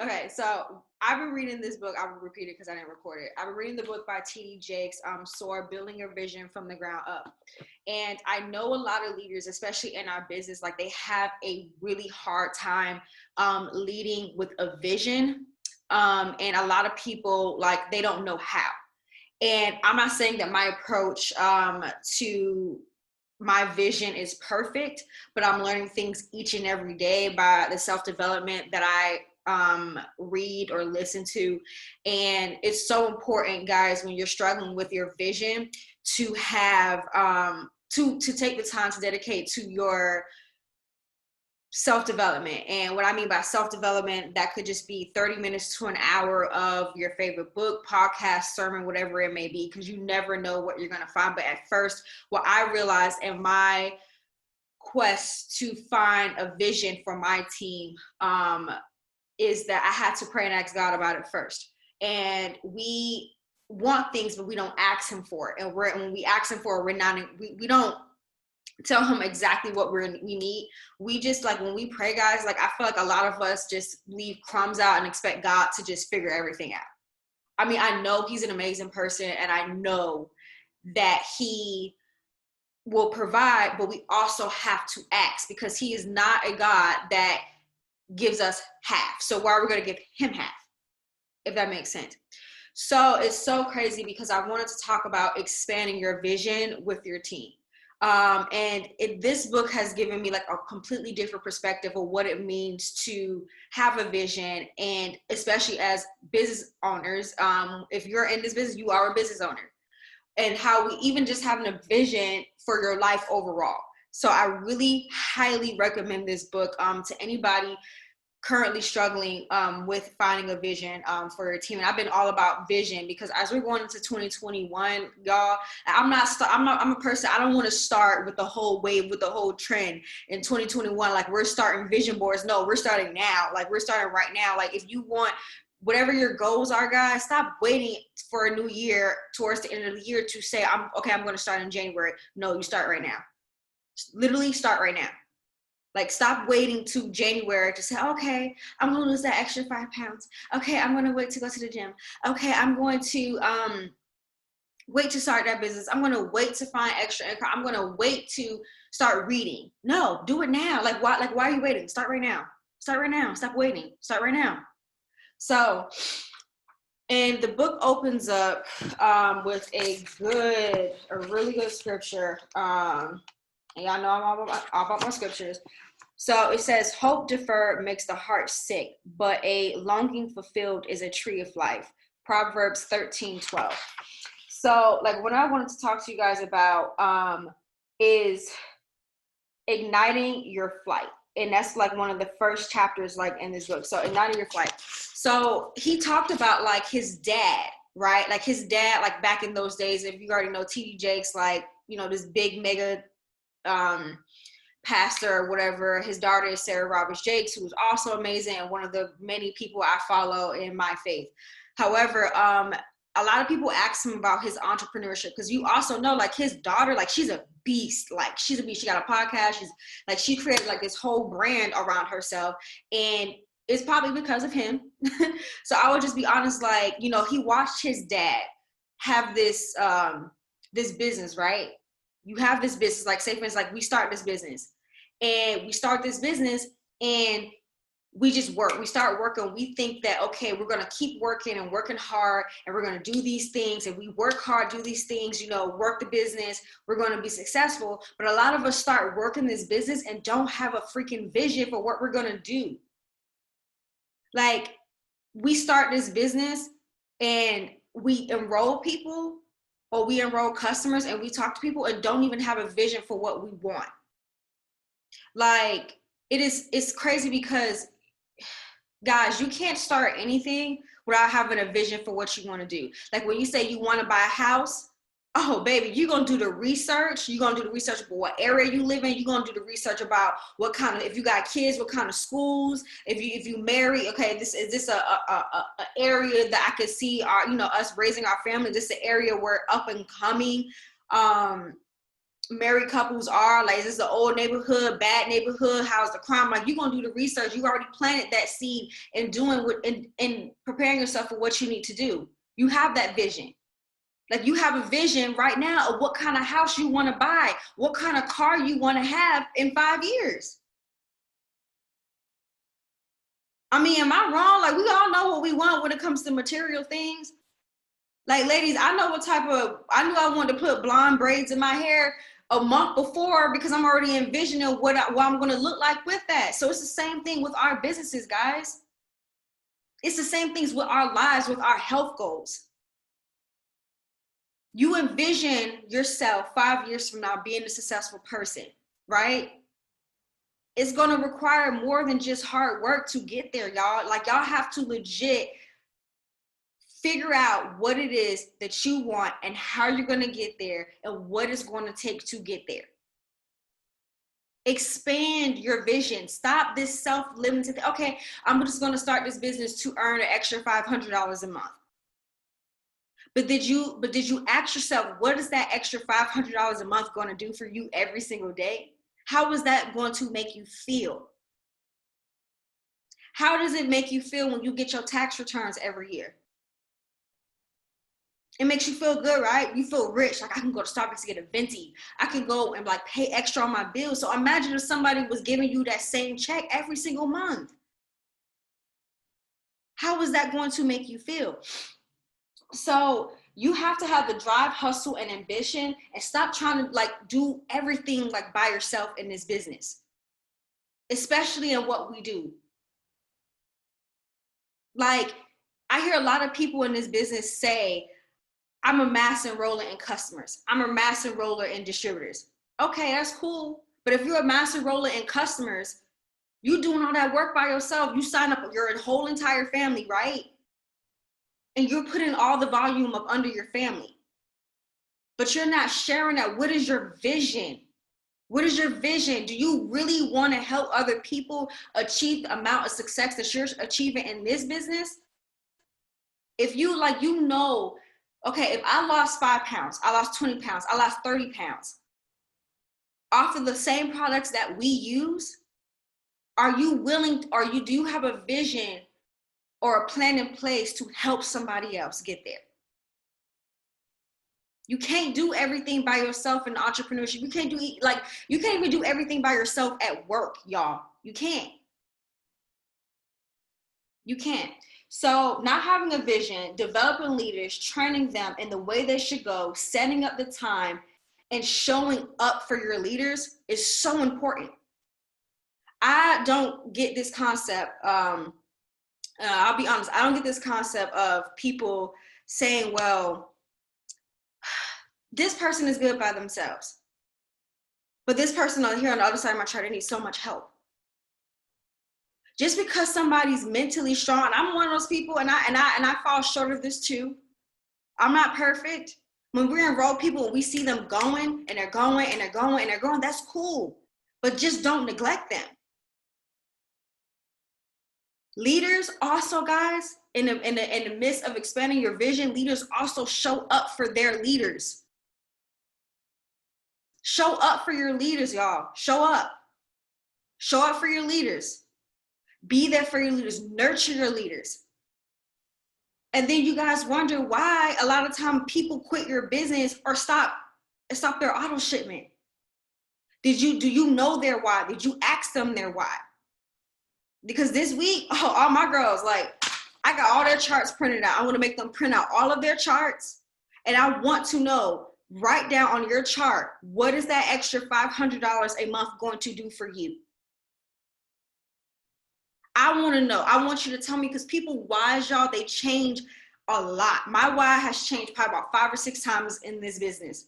Okay, so I've been reading this book. I will repeat it because I didn't record it. I've been reading the book by T.D. Jakes, SOAR, Building Your Vision from the Ground Up. And I know a lot of leaders, especially in our business, like they have a really hard time leading with a vision. And a lot of people, like, they don't know how. And I'm not saying that my approach to my vision is perfect, but I'm learning things each and every day by the self-development that I read or listen to. And it's so important, guys, when you're struggling with your vision, to have to take the time to dedicate to your self-development. And what I mean by self-development, that could just be 30 minutes to an hour of your favorite book, podcast, sermon, whatever it may be, because you never know what you're going to find. But at first, what I realized in my quest to find a vision for my team is that I had to pray and ask God about it first. And we want things, but we don't ask him for it. And when we ask him for it, we don't tell him exactly what we need. We just, like, when we pray, guys, like, I feel like a lot of us just leave crumbs out and expect God to just figure everything out. I mean, I know he's an amazing person, and I know that he will provide, but we also have to ask, because he is not a God that gives us half. So why are we going to give him half, if that makes sense? So it's so crazy, because I wanted to talk about expanding your vision with your team. This book has given me like a completely different perspective of what it means to have a vision, and especially as business owners, if you're in this business, you are a business owner, and how we even just having a vision for your life overall. So I really highly recommend this book to anybody currently struggling with finding a vision for your team. And I've been all about vision, because as we're going into 2021, y'all, I'm a person, I don't want to start with the whole wave, with the whole trend in 2021. Like, we're starting vision boards. No, we're starting now. Like, we're starting right now. Like, if you want whatever your goals are, guys, stop waiting for a new year towards the end of the year to say, I'm going to start in January. No, you start right now. Literally start right now. Like, stop waiting to January to say, okay, I'm going to lose that extra 5 pounds. Okay, I'm going to wait to go to the gym. Okay, I'm going to wait to start that business. I'm going to wait to find extra income. I'm going to wait to start reading. No, do it now. Like, why are you waiting? Start right now. Start right now. Stop waiting. Start right now. So, and the book opens up with a really good scripture. And y'all know I'm all about my scriptures. So it says, hope deferred makes the heart sick, but a longing fulfilled is a tree of life. Proverbs 13:12. So, like, what I wanted to talk to you guys about is igniting your flight. And that's like one of the first chapters, like, in this book. So igniting your flight. So he talked about, like, his dad, right? Like, his dad, like, back in those days, if you already know T.D. Jakes, like, you know, this big mega pastor or whatever. His daughter is Sarah Roberts Jakes, who's also amazing and one of the many people I follow in my faith. However, a lot of people ask him about his entrepreneurship, because you also know, like, his daughter, like, she's a beast. Like, she's a beast. She got a podcast. She created like this whole brand around herself, and it's probably because of him. So I would just be honest, like, you know, he watched his dad have this this business, right? You have this business, like, say for instance, like, we start this business, and we just work. We start working. We think that, okay, we're going to keep working and working hard, and we're going to do these things, and we work hard, do these things, you know, work the business. We're going to be successful. But a lot of us start working this business and don't have a freaking vision for what we're going to do. Like, we start this business and we enroll people, or we enroll customers, and we talk to people and don't even have a vision for what we want. Like, it's crazy, because, guys, you can't start anything without having a vision for what you want to do. Like, when you say you want to buy a house, oh, baby, you're going to do the research. You're going to do the research about what area you live in. You're going to do the research about what kind of, if you got kids, what kind of schools. If you marry, okay, is this a area that I could see our, you know, us raising our family. This is an area where up and coming. married couples are. Like, is this an old neighborhood, bad neighborhood? How's the crime? Like, you're gonna do the research. You already planted that seed and doing what and preparing yourself for what you need to do. You have that vision. Like, you have a vision right now of what kind of house you want to buy, what kind of car you want to have in 5 years. I mean, am I wrong? Like, we all know what we want when it comes to material things. Like, ladies, I know what type of, I knew I wanted to put blonde braids in my hair a month before because I'm already envisioning what I'm going to look like with that. So it's the same thing with our businesses, guys. It's the same things with our lives, with our health goals. You envision yourself 5 years from now being a successful person, right? It's going to require more than just hard work to get there, y'all. Like, y'all have to legit figure out what it is that you want and how you're going to get there and what it's going to take to get there. Expand your vision. Stop this self-limited. Okay, I'm just going to start this business to earn an extra $500 a month. But did you ask yourself, what is that extra $500 a month going to do for you every single day? How is that going to make you feel? How does it make you feel when you get your tax returns every year? It makes you feel good, right? You feel rich. Like, I can go to Starbucks to get a venti. I can go and like pay extra on my bills. So imagine if somebody was giving you that same check every single month. How is that going to make you feel? So you have to have the drive, hustle, and ambition, and stop trying to like do everything like by yourself in this business, especially in what we do. Like, I hear a lot of people in this business say, I'm a mass enroller in customers. I'm a mass enroller in distributors. Okay, that's cool. But if you're a mass enroller in customers, you doing all that work by yourself. You sign up your whole entire family, right? And you're putting all the volume up under your family. But you're not sharing that. What is your vision? What is your vision? Do you really want to help other people achieve the amount of success that you're achieving in this business? If you like, you know, okay, if I lost 5 pounds, I lost 20 pounds, I lost 30 pounds off of the same products that we use, are you willing, or do you have a vision or a plan in place to help somebody else get there? You can't do everything by yourself in entrepreneurship. You can't even do everything by yourself at work, y'all. You can't. You can't. So not having a vision, developing leaders, training them in the way they should go, setting up the time, and showing up for your leaders is so important. I don't get this concept. I'll be honest. I don't get this concept of people saying, well, this person is good by themselves, but this person on here on the other side of my chart, they need so much help. Just because somebody's mentally strong, I'm one of those people, and I fall short of this too. I'm not perfect. When we enroll people, we see them going and they're going and they're going and they're going, that's cool. But just don't neglect them. Leaders also, guys, in the midst of expanding your vision, leaders also show up for their leaders. Show up for your leaders, y'all. Show up. Show up for your leaders. Be there for your leaders. Nurture your leaders. And then you guys wonder why a lot of time people quit your business or stop their auto shipment. Do you know their why? Did you ask them their why? Because this week, all my girls, like, I got all their charts printed out. I want to make them print out all of their charts. And I want to know, write down on your chart, what is that extra $500 a month going to do for you? I want to know. I want you to tell me, because people whys, y'all, they change a lot. My why has changed probably about 5 or 6 times in this business.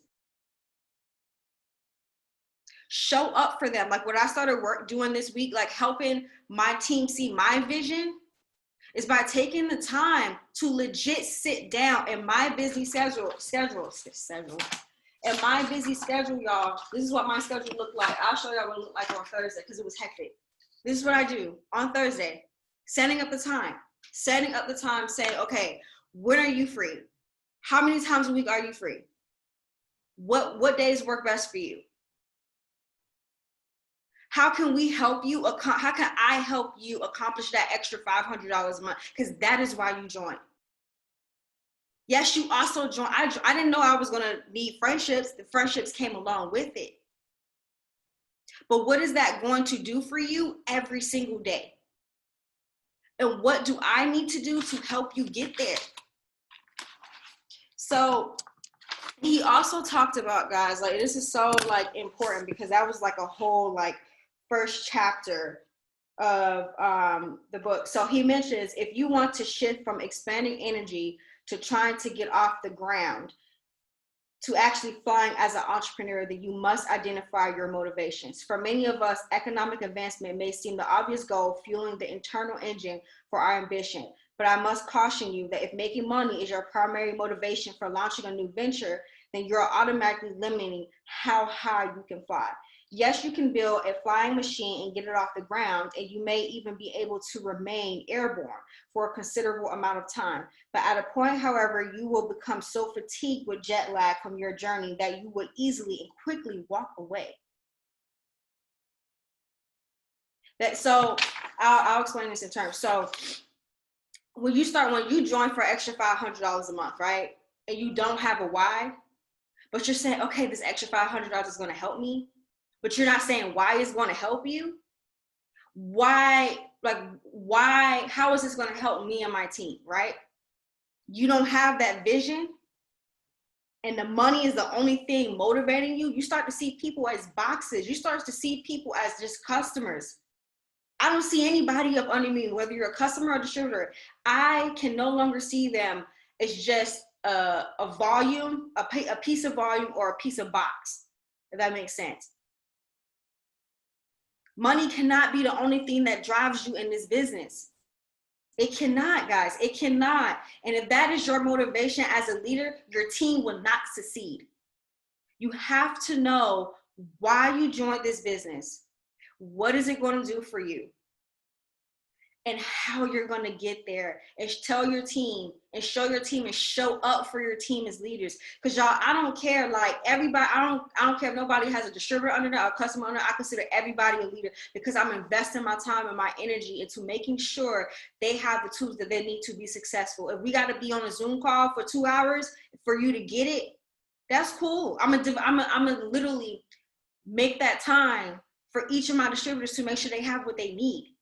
Show up for them. Like what I started doing this week, like helping my team see my vision, is by taking the time to legit sit down in my busy schedule. In my busy schedule, y'all, this is what my schedule looked like. I'll show y'all what it looked like on Thursday because it was hectic. This is what I do on Thursday. Setting up the time, saying, okay, when are you free? How many times a week are you free? What days work best for you? How can we help you? How can I help you accomplish that extra $500 a month? Because that is why you join. Yes, you also join. I didn't know I was going to need friendships. The friendships came along with it. But what is that going to do for you every single day? And what do I need to do to help you get there? So he also talked about, guys, like this is so like important because that was like a whole like first chapter of the book. So he mentions if you want to shift from expanding energy to trying to get off the ground to actually flying as an entrepreneur, then you must identify your motivations. For many of us, economic advancement may seem the obvious goal, fueling the internal engine for our ambition. But I must caution you that if making money is your primary motivation for launching a new venture, then you're automatically limiting how high you can fly. Yes, you can build a flying machine and get it off the ground, and you may even be able to remain airborne for a considerable amount of time. But at a point, however, you will become so fatigued with jet lag from your journey that you would easily and quickly walk away. So I'll explain this in terms. So when you join for extra $500 a month, right? And you don't have a why, but you're saying, okay, this extra $500 is going to help me, but you're not saying why it's going to help you. Why, how is this going to help me and my team, right? You don't have that vision, and the money is the only thing motivating you. You start to see people as boxes. You start to see people as just customers. I don't see anybody up under me, whether you're a customer or distributor. I can no longer see them as just a volume, a piece of volume or a piece of box, if that makes sense. Money cannot be the only thing that drives you in this business. It cannot, guys. It cannot. And if that is your motivation as a leader, your team will not succeed. You have to know why you joined this business. What is it going to do for you? And how you're going to get there, and tell your team and show your team and show up for your team as leaders. Because y'all, I don't care, like everybody, I don't care if nobody has a distributor under there or a customer under. I consider everybody a leader because I'm investing my time and my energy into making sure they have the tools that they need to be successful. If we got to be on a Zoom call for 2 hours for you to get it, that's cool. I'm gonna literally make that time for each of my distributors to make sure they have what they need.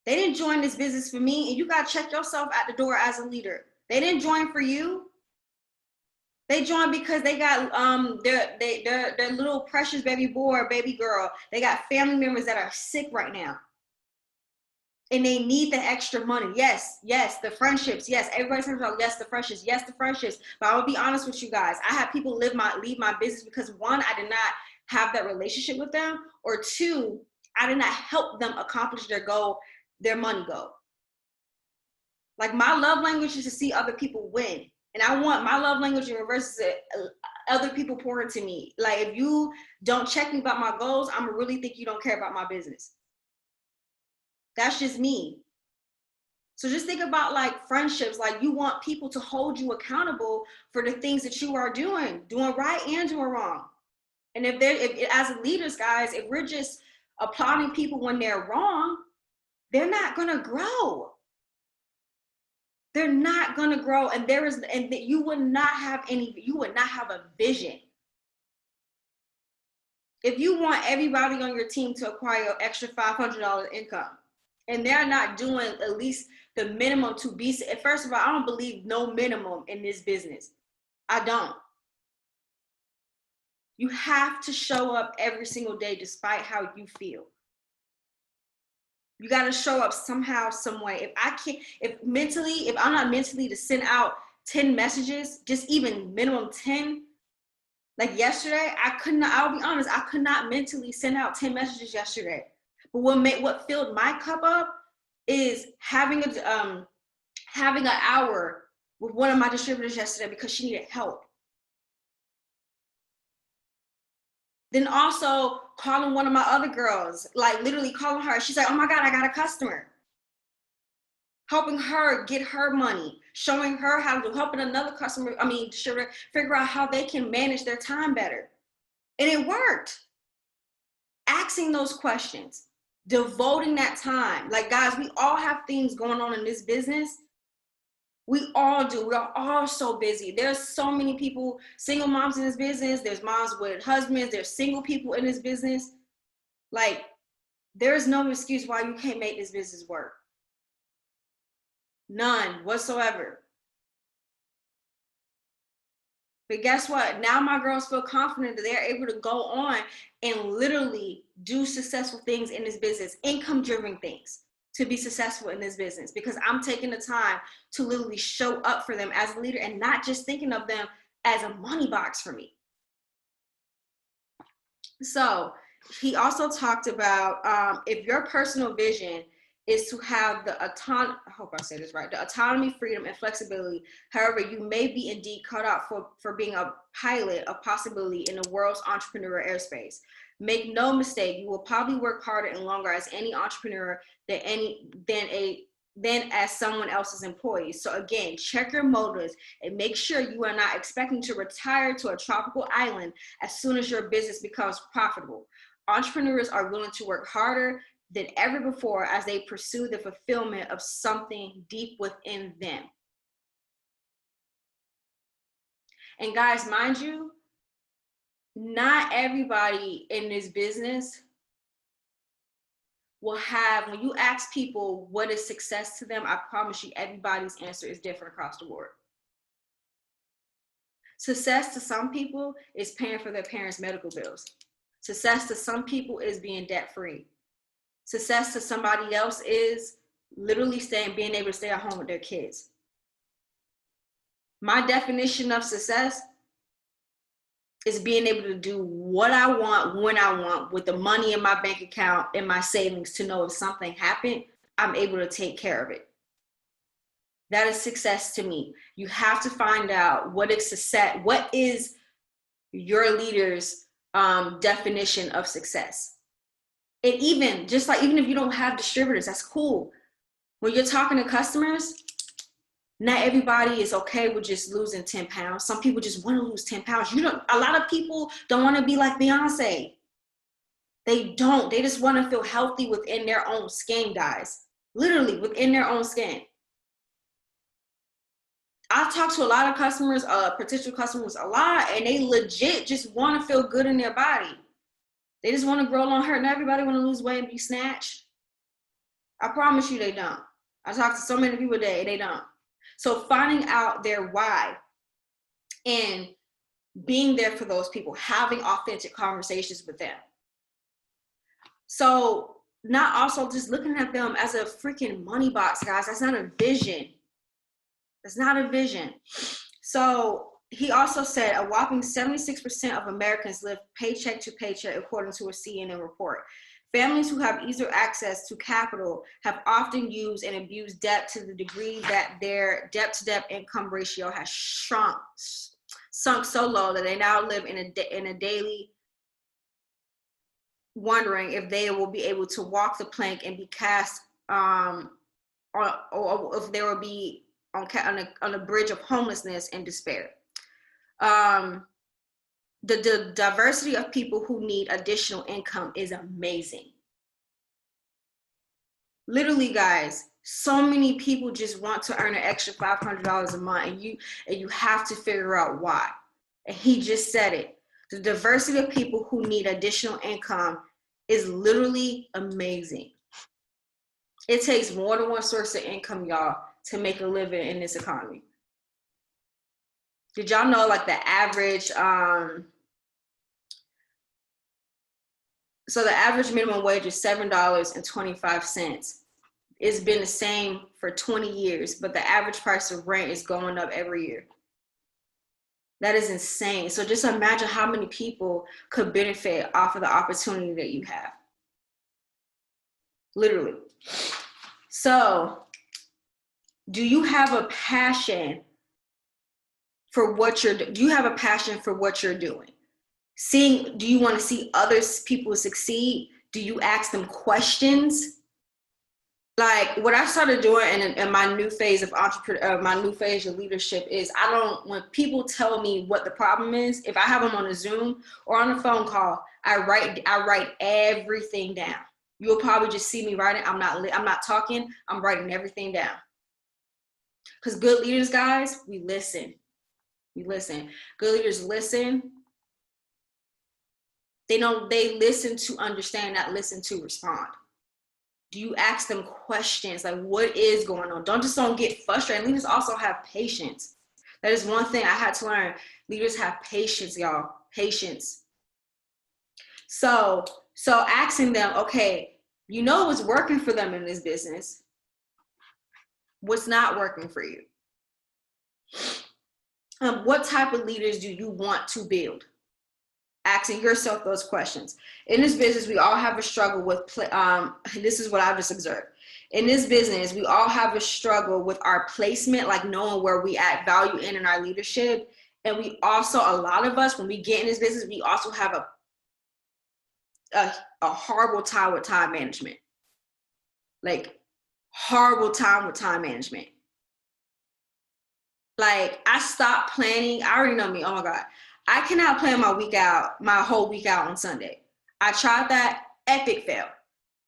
They didn't join this business for me, and you got to check yourself at the door as a leader. They didn't join for you. They joined because they got their little precious baby boy or baby girl. They got family members that are sick right now, and they need the extra money. Yes, the friendships. Yes, everybody's talking about yes, the friendships. Yes, the friendships. But I will be honest with you guys. I have people leave my business because one, I did not have that relationship with them, or two, I did not help them accomplish their goal. Their money go. Like my love language is to see other people win. And I want my love language in reverse to other people pour into me. Like if you don't check me about my goals, I'm gonna really think you don't care about my business. That's just me. So just think about like friendships. Like you want people to hold you accountable for the things that you are doing right and doing wrong. And if as leaders, guys, if we're just applauding people when they're wrong, they're not gonna grow. They're not gonna grow, and you would not have a vision. If you want everybody on your team to acquire extra $500 income, and they're not doing at least the minimum to be, first of all, I don't believe no minimum in this business. I don't. You have to show up every single day despite how you feel. You got to show up somehow, some way. If I'm not mentally to send out 10 messages, just even minimum 10, like yesterday, I'll be honest, I could not mentally send out 10 messages yesterday. But what filled my cup up is having an hour with one of my distributors yesterday because she needed help. Then also calling one of my other girls, like literally calling her. She's like, oh my God, I got a customer. helping her get her money, showing her how to, helping another customer, figure out how they can manage their time better. And it worked. Asking those questions, devoting that time. Like, guys, we all have things going on in this business. We all do. We are all so busy. There's so many people, single moms in this business. There's moms with husbands. There's single people in this business. Like, there's no excuse why you can't make this business work. None whatsoever. But guess what? Now my girls feel confident that they're able to go on and literally do successful things in this business, income-driven things, to be successful in this business, because I'm taking the time to literally show up for them as a leader and not just thinking of them as a money box for me. So he also talked about if your personal vision is to have the autonomy, I hope I said this right, the autonomy, freedom, and flexibility. However, you may be indeed cut out for being a pilot of possibility in the world's entrepreneurial airspace. Make no mistake, you will probably work harder and longer as any entrepreneur than as someone else's employee. So again, check your motives and make sure you are not expecting to retire to a tropical island as soon as your business becomes profitable. Entrepreneurs are willing to work harder than ever before as they pursue the fulfillment of something deep within them. And guys, mind you, not everybody in this business will have, when you ask people what is success to them, I promise you everybody's answer is different across the board. Success to some people is paying for their parents' medical bills. Success to some people is being debt-free. Success to somebody else is literally being able to stay at home with their kids. My definition of success is being able to do what I want, when I want, with the money in my bank account and my savings, to know if something happened, I'm able to take care of it. That is success to me. You have to find out what is success, what is your leader's definition of success. And even if you don't have distributors, that's cool. When you're talking to customers, not everybody is okay with just losing 10 pounds. Some people just want to lose 10 pounds. A lot of people don't want to be like Beyonce. They don't. They just want to feel healthy within their own skin, guys. Literally within their own skin. I've talked to a lot of customers, potential customers a lot, and they legit just want to feel good in their body. They just want to grow long hair. Not everybody want to lose weight and be snatched. I promise you they don't. I talk to so many people today, they don't. So finding out their why and being there for those people, having authentic conversations with them. So not also just looking at them as a freaking money box, guys. That's not a vision. That's not a vision. So he also said a whopping 76% of Americans live paycheck to paycheck, according to a CNN report. Families who have easier access to capital have often used and abused debt to the degree that their debt-to-debt income ratio has sunk so low that they now live in a daily wondering if they will be able to walk the plank and be cast or if they will be on a bridge of homelessness and despair. The diversity of people who need additional income is amazing. Literally, guys, so many people just want to earn an extra $500 a month, and you have to figure out why. And he just said it. The diversity of people who need additional income is literally amazing. It takes more than one source of income, y'all, to make a living in this economy. Did y'all know, like, the average, so the average minimum wage is $7.25. It's been the same for 20 years, but the average price of rent is going up every year. That is insane. So just imagine how many people could benefit off of the opportunity that you have. Literally. So, do you have a passion for what you're doing? Do you have a passion for what you're doing? Do you want to see other people succeed? Do you ask them questions? Like what I started doing in my new phase of entrepreneur, my new phase of leadership is I don't, when people tell me what the problem is, if I have them on a Zoom or on a phone call, I write everything down. You'll probably just see me writing. I'm not talking. I'm writing everything down. Because good leaders, guys, we listen. We listen. Good leaders listen. They listen to understand, not listen to respond. Do you ask them questions like what is going on? Don't get frustrated. Leaders also have patience. That is one thing I had to learn. Leaders have patience, y'all. Patience. So asking them, okay, you know what's working for them in this business. What's not working for you? What type of leaders do you want to build? Asking yourself those questions. In this business, we all have a struggle with, this is what I've just observed. In this business, we all have a struggle with our placement, like knowing where we add value in our leadership. And we also, a lot of us, when we get in this business, we also have a horrible time with time management. Like horrible time with time management. Like I stopped planning. I already know me. Oh my God. I cannot plan my whole week out on Sunday. I tried that, epic fail.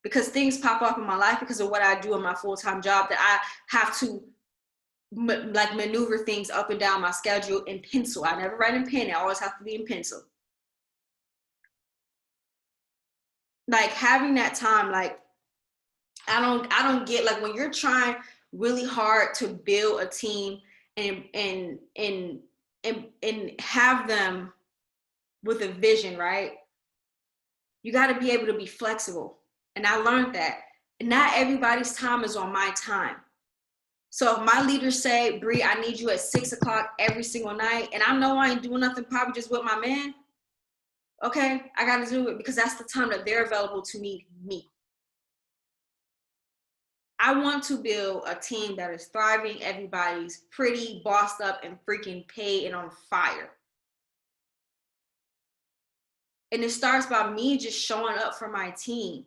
Because things pop up in my life because of what I do in my full-time job that I have to like maneuver things up and down my schedule in pencil. I never write in pen. I always have to be in pencil. Like having that time, like I don't get, like when you're trying really hard to build a team and have them with a vision, right? You got to be able to be flexible. And I learned that not everybody's time is on my time. So if my leaders say, Bree, I need you at 6:00 every single night, and I know I ain't doing nothing, probably just with my man, okay, I got to do it because that's the time that they're available to me. I want to build a team that is thriving. Everybody's pretty, bossed up, and freaking paid and on fire. And it starts by me just showing up for my team,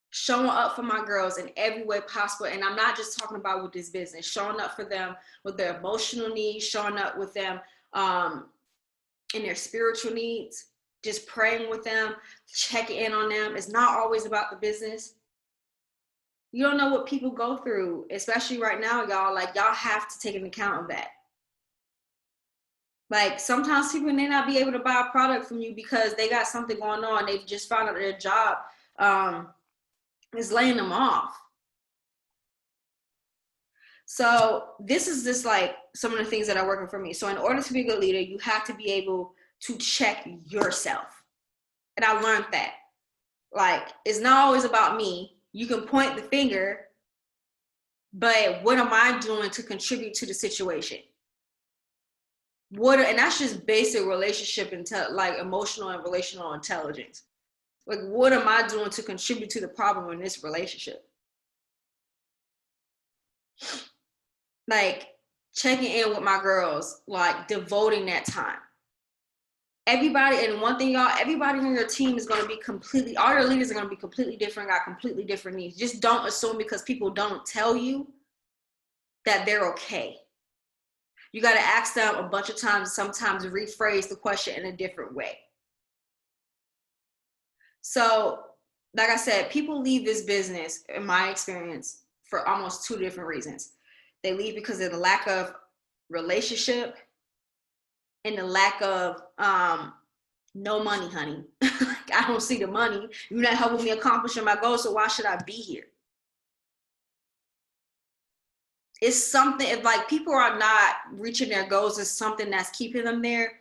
showing up for my girls in every way possible. And I'm not just talking about with this business, showing up for them with their emotional needs, showing up with them in their spiritual needs, just praying with them, checking in on them. It's not always about the business. You don't know what people go through, especially right now, y'all. Like, y'all have to take an account of that. Like, sometimes people may not be able to buy a product from you because they got something going on. They've just found out their job is laying them off. So this is just like some of the things that are working for me. So in order to be a good leader, you have to be able to check yourself. And I learned that. Like, it's not always about me. You can point the finger, but what am I doing to contribute to the situation? And that's just basic relationship like emotional and relational intelligence. Like, what am I doing to contribute to the problem in this relationship? Like checking in with my girls, like devoting that time. Everybody, and one thing, y'all, everybody on your team is going to be all your leaders are going to be completely different, got completely different needs. Just don't assume because people don't tell you that they're okay. You got to ask them a bunch of times, sometimes rephrase the question in a different way. So, like I said, people leave this business, in my experience, for almost two different reasons. They leave because of the lack of relationship and the lack of no money, honey. I don't see the money. You're not helping me accomplishing my goals, so why should I be here? It's something, if like people are not reaching their goals, it's something that's keeping them there.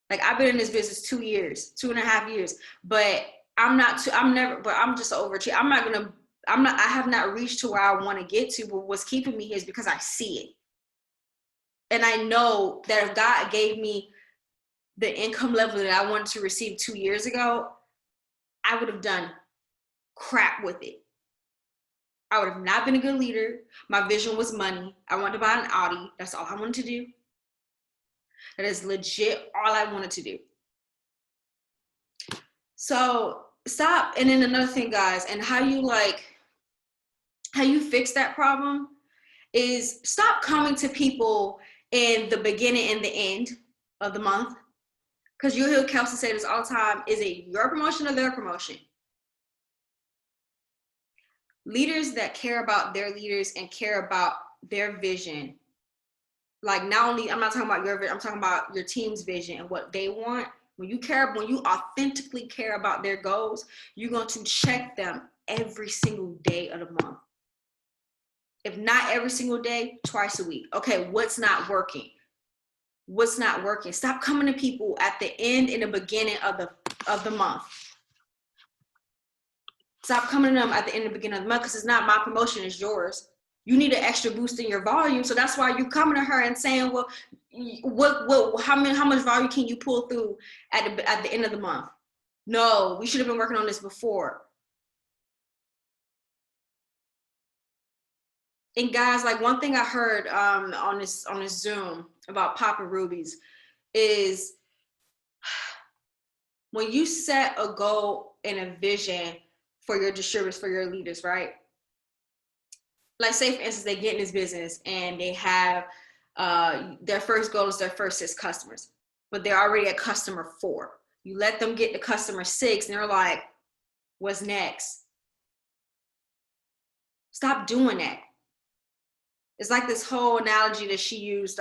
Like, I've been in this business 2 years, 2.5 years, but I'm just overachieving. I have not reached to where I want to get to, but what's keeping me here is because I see it. And I know that if God gave me the income level that I wanted to receive 2 years ago, I would have done crap with it. I would have not been a good leader. My vision was money. I wanted to buy an Audi. That's all I wanted to do. That is legit all I wanted to do. So stop. And then another thing, guys, and how you like how you fix that problem is stop coming to people in the beginning and the end of the month. Because you'll hear Kelsey say this all the time. Is it your promotion or their promotion? Leaders that care about their leaders and care about their vision, like not only, I'm not talking about your vision, I'm talking about your team's vision and what they want. When you authentically care about their goals, you're going to check them every single day of the month. If not every single day, twice a week. Okay, what's not working? What's not working? Stop coming to people at the end and the beginning of the month. Stop coming to them at the end and the beginning of the month, because it's not my promotion, it's yours. You need an extra boost in your volume, so that's why you're coming to her and saying, well, how much volume can you pull through at the end of the month? No, we should have been working on this before. And guys, like one thing I heard on this Zoom about popping rubies is when you set a goal and a vision for your distributors, for your leaders, right? Like say for instance, they get in this business and they have their first goal is their first 6 customers, but they're already at customer 4. You let them get to customer 6 and they're like, what's next? Stop doing that. It's like this whole analogy that she used,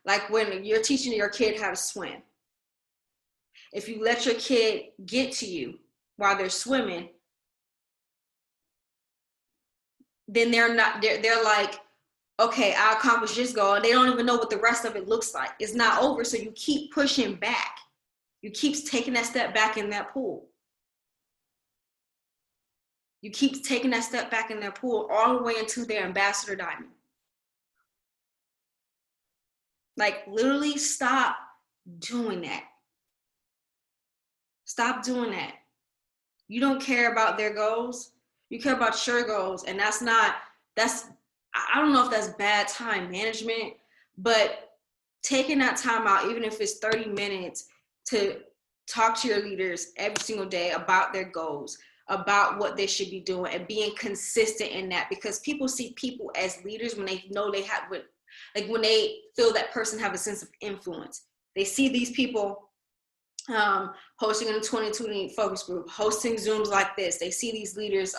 like when you're teaching your kid how to swim. If you let your kid get to you while they're swimming, then they're like, okay, I accomplished this goal, and they don't even know what the rest of it looks like. It's not over, so you keep pushing back. You keep taking that step back in that pool. You keep taking that step back in their pool all the way into their ambassador diamond. Like literally stop doing that. Stop doing that. You don't care about their goals. You care about your goals. And I don't know if that's bad time management, but taking that time out, even if it's 30 minutes, to talk to your leaders every single day about their goals, about what they should be doing, and being consistent in that, because people see people as leaders when they know they have, like when they feel that person have a sense of influence. They see these people posting in the 2020 focus group, hosting Zooms like this. They see these leaders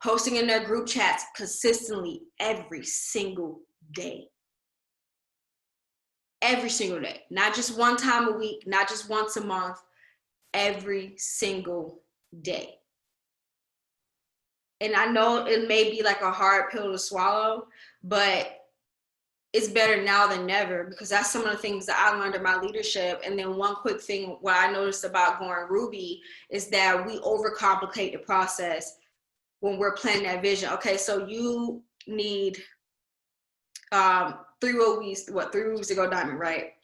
posting in their group chats consistently every single day. Every single day. Not just one time a week, not just once a month, every single day. And I know it may be like a hard pill to swallow, but it's better now than never, because that's some of the things that I learned in my leadership. And then one quick thing, what I noticed about going Ruby is that we overcomplicate the process when we're planning that vision. Okay, so you need 3 rubies to go diamond, right?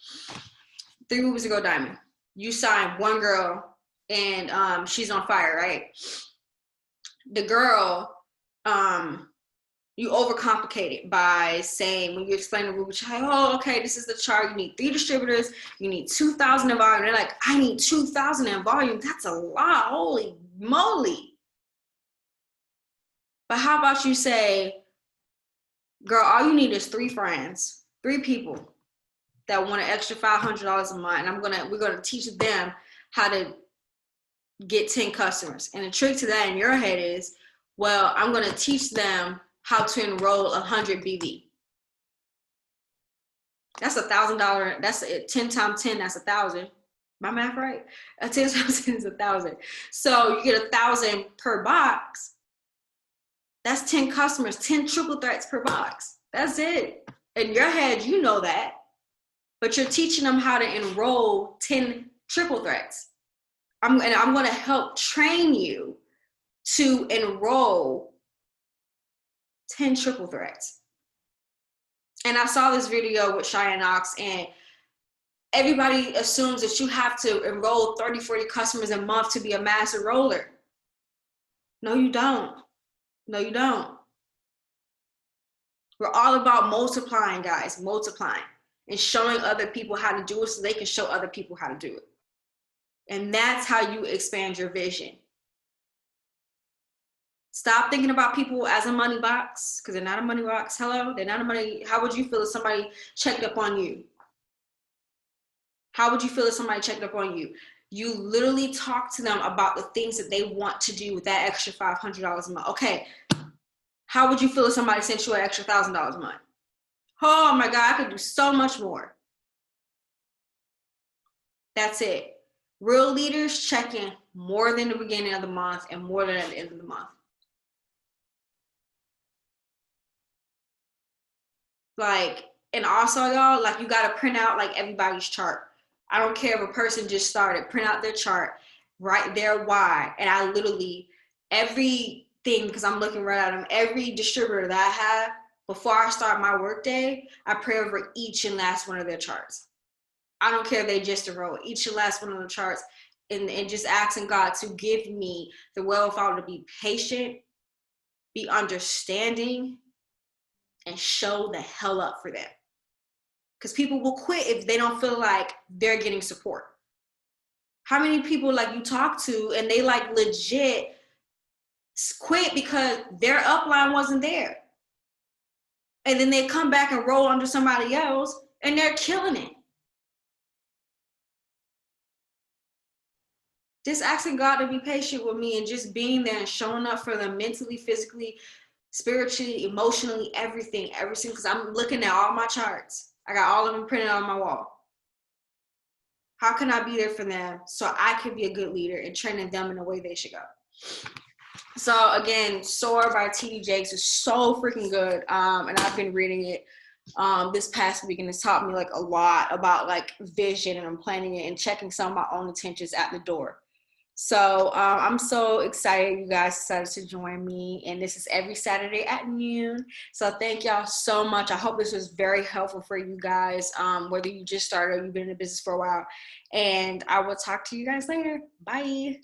3 rubies to go diamond. You sign one girl and she's on fire, right? The girl, you overcomplicate it by saying, when you explain the ruby chart, oh, okay, this is the chart. You need 3 distributors. You need 2,000 in volume. They're like, I need 2,000 in volume. That's a lot. Holy moly. But how about you say, girl, all you need is 3 friends, 3 people that want an extra $500 a month. And we're gonna teach them how to get 10 customers. And the trick to that in your head is, well, I'm gonna teach them how to enroll 100 BV. That's $1,000. That's 10 times 10. That's 1,000. My math right? 10 times 10 is 1,000. So you get 1,000 per box. That's 10 customers, 10 triple threats per box. That's it. In your head, you know that, but you're teaching them how to enroll 10 triple threats. I'm going to help train you to enroll 10 triple threats. And I saw this video with Cheyenne Knox, and everybody assumes that you have to enroll 30, 40 customers a month to be a master roller. No, you don't. No, you don't. We're all about multiplying, guys, multiplying and showing other people how to do it so they can show other people how to do it. And that's how you expand your vision. Stop thinking about people as a money box, because they're not a money box. Hello, they're not a money. How would you feel if somebody checked up on you? How would you feel if somebody checked up on you? You literally talk to them about the things that they want to do with that extra $500 a month. Okay, how would you feel if somebody sent you an extra $1,000 a month? Oh my God, I could do so much more. That's it. Real leaders check in more than the beginning of the month and more than at the end of the month. Like, and also y'all, like, you got to print out like everybody's chart. I don't care if a person just started, print out their chart, write their why. And I literally, everything, because I'm looking right at them, every distributor that I have, before I start my workday, I pray over each and last one of their charts. I don't care if they just enroll, each and last one of the charts, and just asking God to give me the wherewithal to be patient, be understanding, and show the hell up for them. Because people will quit if they don't feel like they're getting support. How many people like you talk to and they like legit quit because their upline wasn't there? And then they come back and roll under somebody else and they're killing it. Just asking God to be patient with me and just being there and showing up for them mentally, physically, spiritually, emotionally, everything, because I'm looking at all my charts. I got all of them printed on my wall. How can I be there for them so I can be a good leader and training them in the way they should go? So again, Soar by T.D. Jakes is so freaking good. And I've been reading it this past week, and it's taught me like a lot about like vision, and I'm planning it and checking some of my own intentions at the door. So I'm so excited you guys decided to join me, and this is every Saturday at noon. So thank y'all so much. I hope this was very helpful for you guys, whether you just started or you've been in the business for a while. And I will talk to you guys later. Bye.